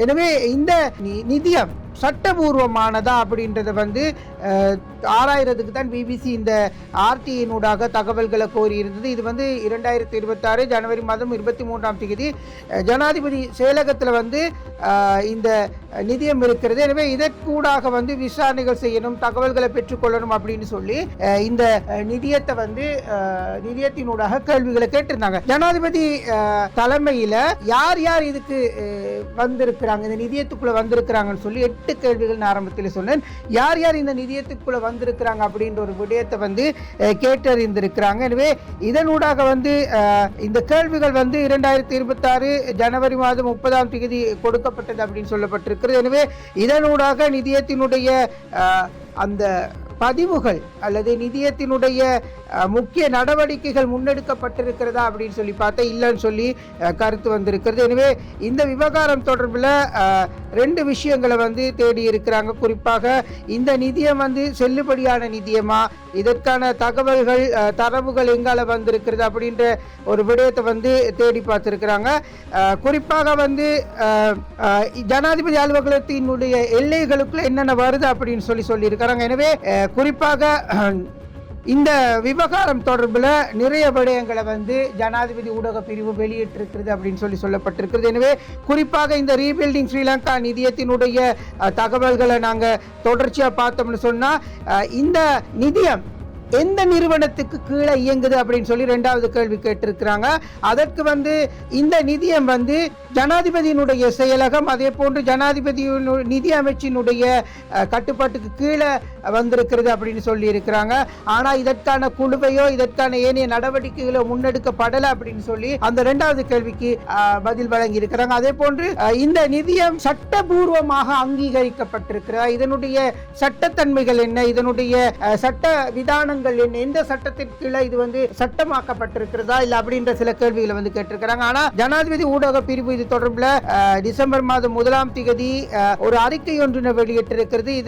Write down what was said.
எனவே இந்த நிதியம் சட்டபூர்வமானதா அப்படின்றத ஆராயறதுக்கு தான் பிபிசி இந்த ஆர்டியினூடாக தகவல்களை கோரி இருந்தது. இது 2026 ஜனவரி மாதம் 23ஆம் தேதி ஜனாதிபதி செயலகத்தில் இந்த நிதியம் இருக்கிறது. எனவே இதற்கூடாக விசாரணைகள் செய்யணும், தகவல்களை பெற்றுக்கொள்ளணும் அப்படின்னு சொல்லி இந்த நிதியத்தினூடாக கேள்விகளை கேட்டிருந்தாங்க. ஜனாதிபதி தலைமையில யார் யார் இதுக்கு வந்திருக்கிறாங்க, இந்த நிதியத்துக்குள்ள வந்திருக்கிறாங்கன்னு சொல்லி 8 கேள்விகள் ஆரம்பத்தில் சொன்னேன். யார் யார் இந்த நிதியத்துக்குள்ள வந்திருக்கிறாங்க அப்படின்ற ஒரு விடயத்தை கேட்டறிந்திருக்கிறாங்க. எனவே இதனூடாக இந்த கேள்விகள் 2026 ஜனவரி மாதம் 30ஆம் தேதி கொடுக்கப்பட்டது அப்படின்னு சொல்லப்பட்டிருக்கிறது. எனவே இதனூடாக நிதியத்தினுடைய அந்த பதிவுகள் அல்லது நிதியத்தினுடைய முக்கிய நடவடிக்கைகள் முன்னெடுக்கப்பட்டிருக்கிறதா அப்படின்னு சொல்லி பார்த்தா இல்லைன்னு சொல்லி கருத்து வந்திருக்கிறது. எனவே இந்த விவகாரம் தொடர்பில் 2 விஷயங்களை தேடி இருக்கிறாங்க. குறிப்பாக இந்த நிதியம் செல்லுபடியான நிதியமா, இதற்கான தரவுகள் எங்கால வந்திருக்கிறது அப்படின்ற ஒரு விடயத்தை தேடி பார்த்திருக்கிறாங்க. குறிப்பாக ஜனாதிபதி அலுவலகத்தினுடைய எல்லைகளுக்குள்ள என்னென்ன வருது அப்படின்னு சொல்லியிருக்கிறாங்க. எனவே குறிப்பாக இந்த விவகாரம் தொடர்பில் நிறைய விடயங்களை ஜனாதிபதி ஊடக பிரிவு வெளியிட்டிருக்கிறது அப்படின்னு சொல்லப்பட்டிருக்கிறது. எனவே குறிப்பாக இந்த ரீபில்டிங் ஸ்ரீலங்கா நிதியத்தினுடைய தகவல்களை நாங்கள் தொடர்ச்சியாக பார்த்தோம்னு சொன்னால் இந்த நிதியம் எந்த நிறுவனத்துக்கு கீழே இயங்குது அப்படின்னு சொல்லி 2வது கேள்வி கேட்டிருக்கிறாங்க. அதற்கு இந்த நிதியம் ஜனாதிபதியினுடைய செயலகம், அதே போன்று ஜனாதிபதி நிதி அமைச்சினுடைய கட்டுப்பாட்டுக்கு கீழே வந்திருக்கிறது அப்படின்னு சொல்லி இருக்கிறாங்க. ஆனால் இதற்கான குழுவையோ இதற்கான ஏனைய நடவடிக்கைகளோ முன்னெடுக்கப்படலை அப்படின்னு சொல்லி அந்த 2வது கேள்விக்கு பதில் வழங்கி இருக்கிறாங்க. அதே போன்று இந்த நிதியம் சட்டபூர்வமாக அங்கீகரிக்கப்பட்டிருக்கிறார், இதனுடைய சட்டத்தன்மைகள் என்ன, இதனுடைய சட்ட விதானங்கள் என்ன, எந்த சட்டத்திற்கு கீழே இது சட்டமாக்கப்பட்டிருக்கிறதா இல்ல அப்படின்ற சில கேள்விகளை கேட்டிருக்கிறாங்க. ஆனா ஜனாதிபதி ஊடக பிரிவு இது தொடர்பில் டிசம்பர் மாதம் 1ஆம் தேதி ஒரு அறிக்கை ஒன்றினை வெளியிட்டிருக்கிறது.